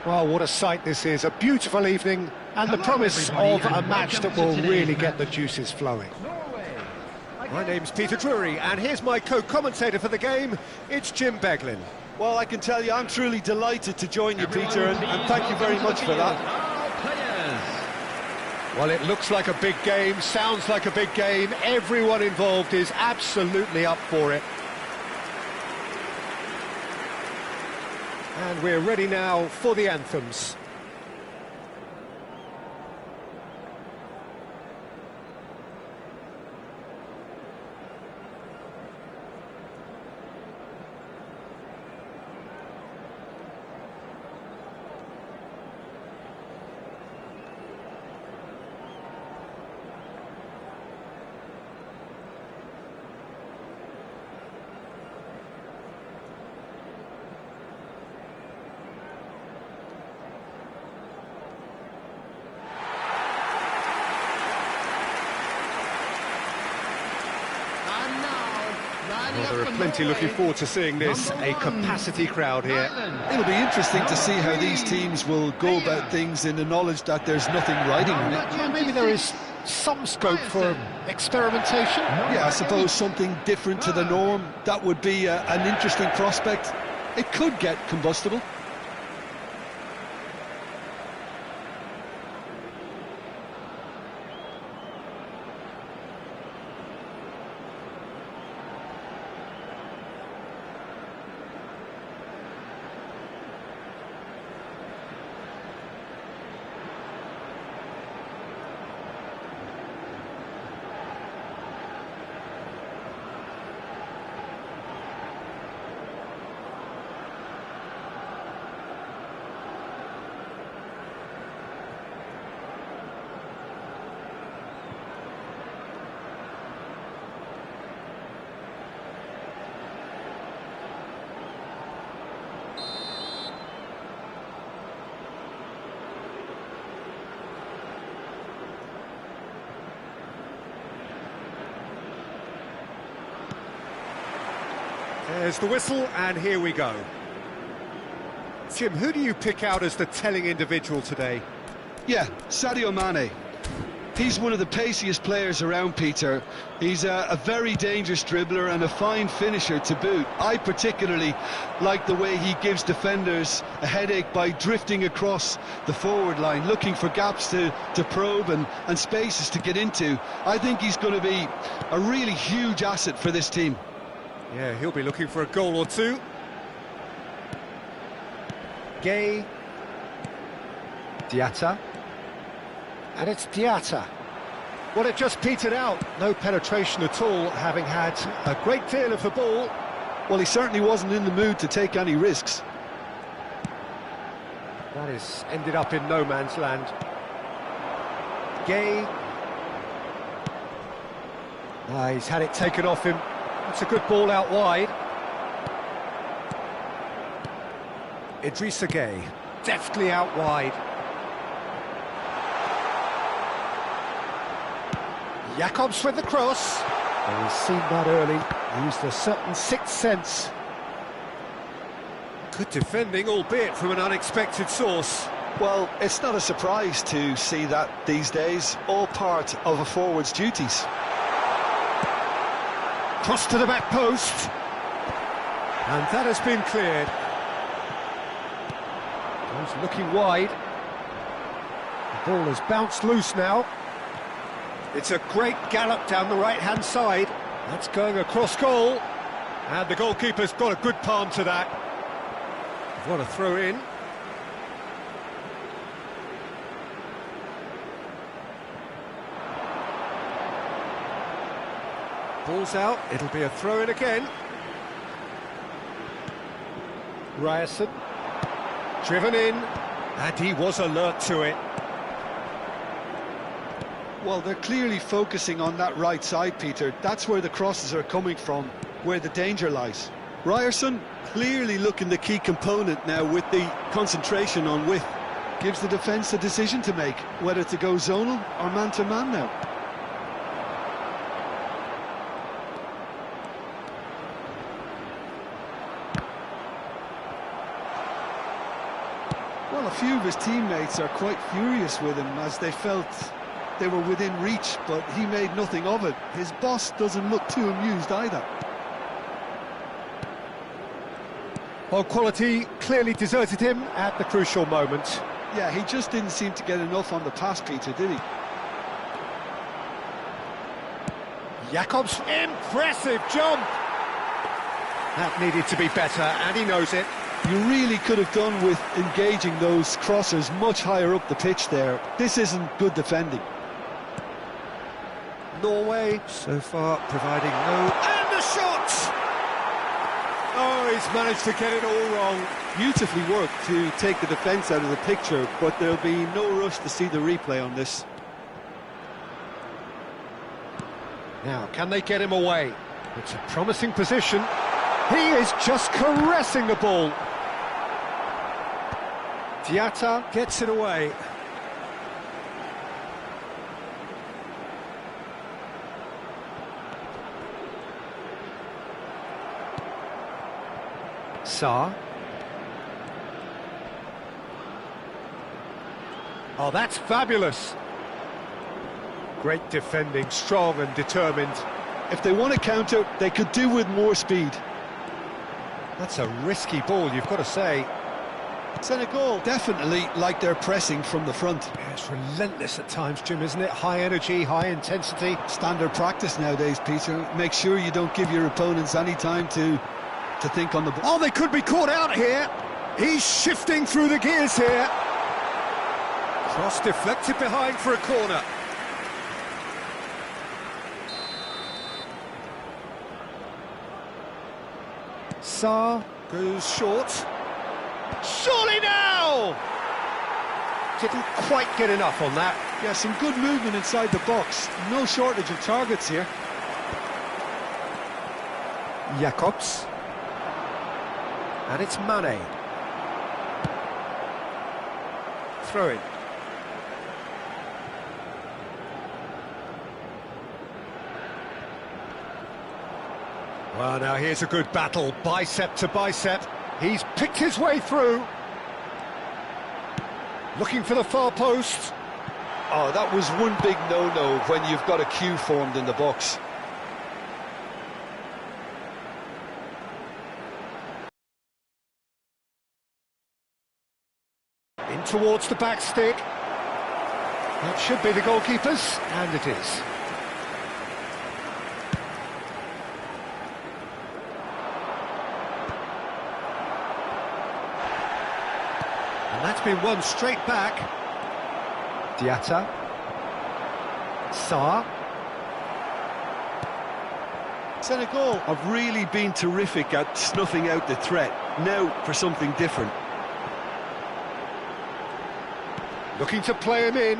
Well, what a sight this is. A beautiful evening and the promise of a match that will really get the juices flowing. My name's Peter Drury, and here's my co-commentator for the game. It's Jim Beglin. Well, I can tell you I'm truly delighted to join you, Peter, and thank you very much for that. Well, it looks like a big game, sounds like a big game. Everyone involved is absolutely up for it. And we're ready now for the anthems. Well, there are plenty looking forward to seeing this, a capacity crowd here. It'll be interesting to see how these teams will go about things in the knowledge that there's nothing riding on it. Yeah, maybe there is some scope for experimentation. Yeah, I suppose something different to the norm. That would be an interesting prospect. It could get combustible. There's the whistle, and here we go. Jim, who do you pick out as the telling individual today? Yeah, Sadio Mane. He's one of the paciest players around, Peter. He's a very dangerous dribbler and a fine finisher to boot. I particularly like the way he gives defenders a headache by drifting across the forward line, looking for gaps to probe and spaces to get into. I think he's going to be a really huge asset for this team. Yeah, he'll be looking for a goal or two. Gay. Diatta. And it's Diatta. Well, it just petered out. No penetration at all, having had a great deal of the ball. Well, he certainly wasn't in the mood to take any risks. That is ended up in no man's land. Gay. He's had it taken off him. It's a good ball out wide. Idrissa Gay, deftly out wide. Jacobs with the cross. Well, he's seen that early, used a certain sixth sense. Good defending, albeit from an unexpected source. Well, it's not a surprise to see that these days, all part of a forward's duties. Cross to the back post. And that has been cleared. He's looking wide. The ball has bounced loose now. It's a great gallop down the right-hand side. That's going across goal. And the goalkeeper's got a good palm to that. What a throw in. Ball's out, it'll be a throw-in again. Ryerson. Driven in, and he was alert to it. Well, they're clearly focusing on that right side, Peter. That's where the crosses are coming from, where the danger lies. Ryerson clearly looking the key component now with the concentration on width. Gives the defence a decision to make, whether to go zonal or man-to-man now. Well, a few of his teammates are quite furious with him as they felt they were within reach, but he made nothing of it. His boss doesn't look too amused either. Well, quality clearly deserted him at the crucial moment. Yeah, he just didn't seem to get enough on the pass, Peter, did he? Jakobs, impressive jump! That needed to be better, and he knows it. You really could have done with engaging those crossers much higher up the pitch there. This isn't good defending. Norway, so far, providing no... And the shot! Oh, he's managed to get it all wrong. Beautifully worked to take the defence out of the picture, but there'll be no rush to see the replay on this. Now, can they get him away? It's a promising position. He is just caressing the ball. Diatta gets it away. Sarr. Oh, that's fabulous. Great defending, strong and determined. If they want to counter, they could do with more speed. That's a risky ball, you've got to say. Senegal definitely like their pressing from the front. Yeah, it's relentless at times, Jim, isn't it? High energy, high intensity. Standard practice nowadays, Peter. Make sure you don't give your opponents any time to think on the ball. Oh, they could be caught out here. He's shifting through the gears here. Cross deflected behind for a corner. Sarr goes short. Surely now! Didn't quite get enough on that. Yeah, some good movement inside the box. No shortage of targets here. Jakobs. And it's Mane. Throw in. Well, now here's a good battle, bicep to bicep. He's picked his way through. Looking for the far post. Oh, that was one big no-no when you've got a queue formed in the box. In towards the back stick. That should be the goalkeeper's, and it is. And that's been won straight back. Diatta. Sarr. Senegal have really been terrific at snuffing out the threat. Now for something different. Looking to play him in.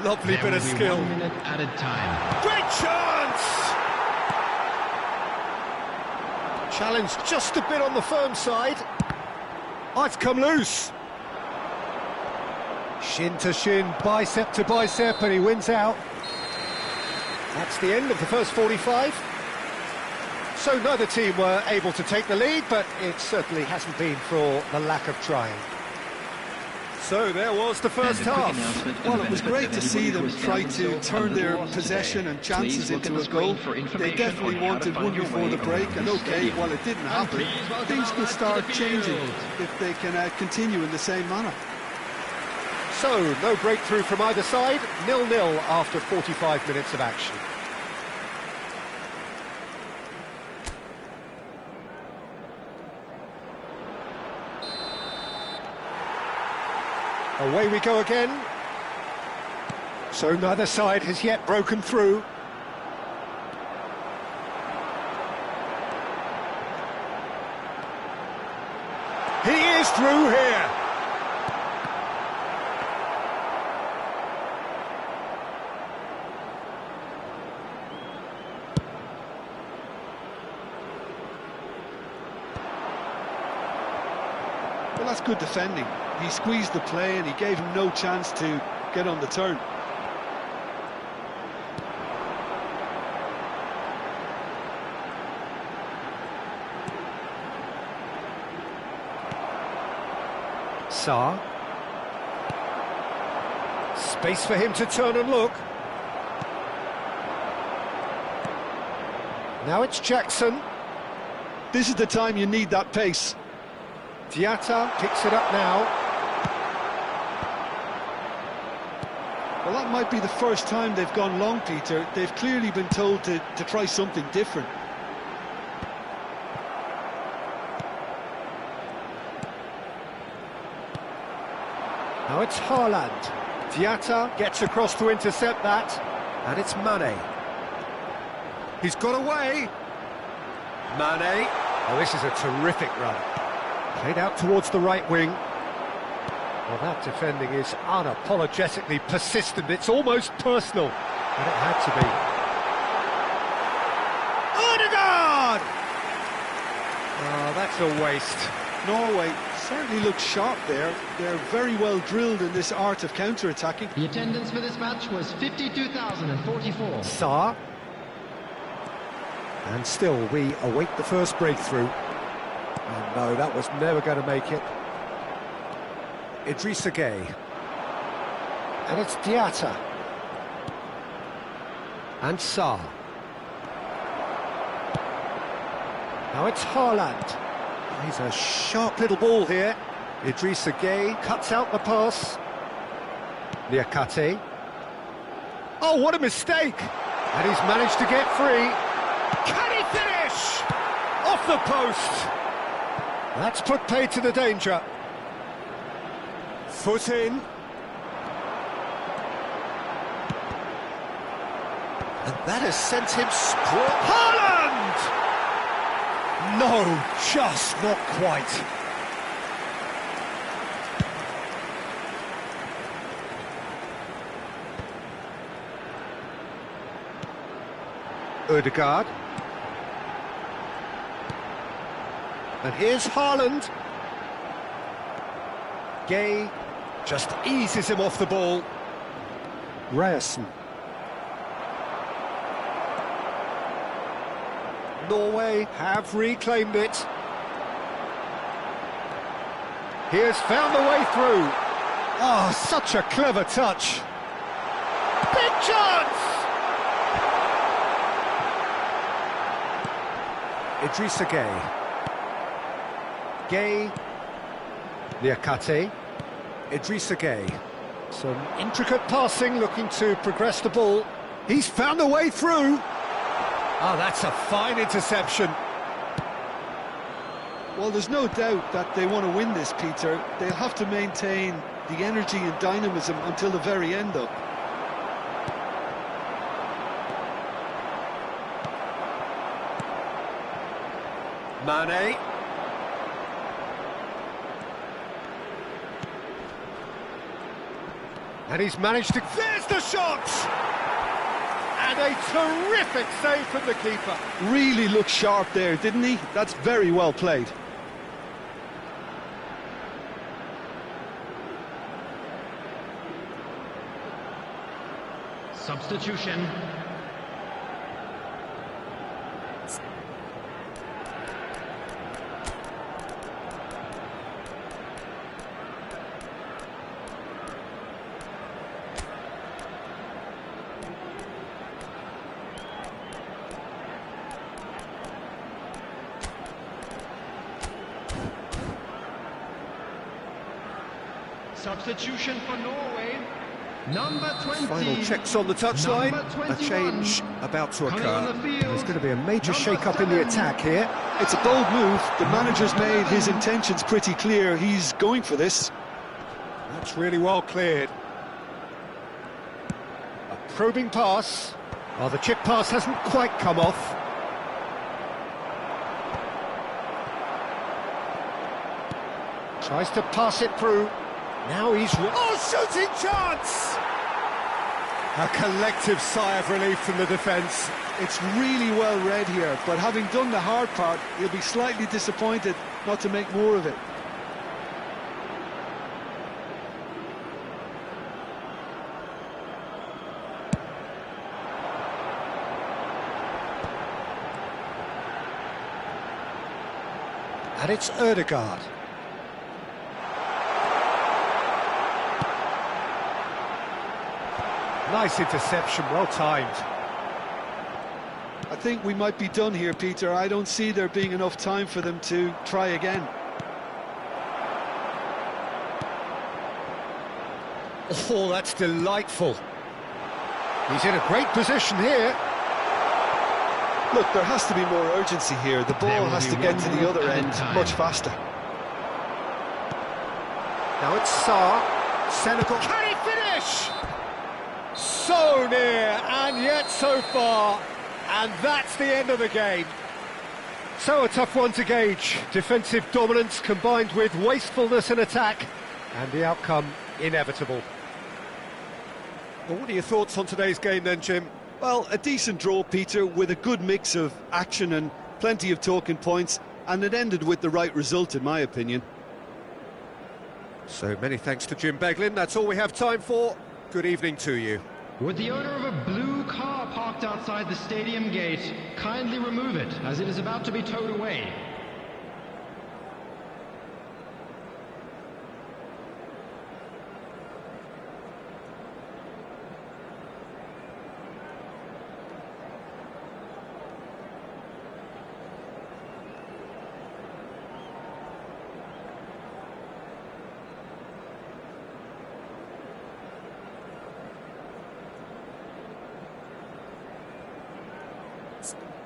Lovely bit of skill. 1 minute at a time. Great chance! Challenge just a bit on the firm side. Oh, it's come loose. Shin to shin, bicep to bicep, and he wins out. That's the end of the first 45. So neither team were able to take the lead, but it certainly hasn't been for the lack of trying. So there was the first half. Well, it was great to see them try to turn their possession and chances into a goal. They definitely wanted one before the break, and okay, well, it didn't happen. Things could start changing if they can continue in the same manner. So, no breakthrough from either side, 0-0 after 45 minutes of action. Away we go again. So neither side has yet broken through. He is through here. Well, that's good defending. He squeezed the play and he gave him no chance to get on the turn. Sarr. Space for him to turn and look. Now it's Jackson. This is the time you need that pace. Diatta picks it up now. Well, that might be the first time they've gone long, Peter. They've clearly been told to try something different. Now it's Haaland. Diatta gets across to intercept that. And it's Mane. He's got away. Mane. Oh, this is a terrific run. Played out towards the right wing. Well, that defending is unapologetically persistent. It's almost personal. But it had to be. Odegaard! Oh, that's a waste. Norway certainly looks sharp there. They're very well drilled in this art of counter-attacking. The attendance for this match was 52,044. Sarr. And still, we await the first breakthrough. And no, that was never going to make it. Idrissa Gueye. And it's Diatta. And Sarr. Now it's Haaland. He's a sharp little ball here. Idrissa Gueye cuts out the pass. Niakate. Oh, what a mistake! And he's managed to get free. Can he finish? Off the post. That's put paid to the danger. Foot in. And that has sent him Haaland! No, just not quite. Odegaard. And here's Haaland. Gueye just eases him off the ball. Ryerson. Norway have reclaimed it. He has found the way through. Oh, such a clever touch. Big chance! Idrissa Gueye. Gueye. Niakate. Idrissa Gueye. Some intricate passing, looking to progress the ball. He's found a way through. Oh, that's a fine interception. Well, there's no doubt that they want to win this, Peter. They'll have to maintain the energy and dynamism until the very end, though. Mane. And he's managed to... There's the shot! And a terrific save from the keeper. Really looked sharp there, didn't he? That's very well played. Substitution. Substitution for Norway. Number 20. Final checks on the touchline. A change about to occur. There's going to be a major shake-up in the attack here. It's a bold move. The manager's made his intentions pretty clear. He's going for this. That's really well cleared. A probing pass. Oh, the chip pass hasn't quite come off. Tries to pass it through. Now he's... Oh, shooting chance! A collective sigh of relief from the defence. It's really well read here, but having done the hard part, he'll be slightly disappointed not to make more of it. And it's Odegaard. Nice interception, well timed. I think we might be done here, Peter. I don't see there being enough time for them to try again. Oh, that's delightful. He's in a great position here. Look, there has to be more urgency here. The ball has to get to the other end much faster. Now it's Sarr. Senegal. Can he finish? So near, and yet so far. And that's the end of the game. So a tough one to gauge. Defensive dominance combined with wastefulness in attack. And the outcome inevitable. Well, what are your thoughts on today's game then, Jim? Well, a decent draw, Peter, with a good mix of action and plenty of talking points, and it ended with the right result, in my opinion. So many thanks to Jim Beglin. That's all we have time for. Good evening to you. Would the owner of a blue car parked outside the stadium gate kindly remove it, as it is about to be towed away? Next.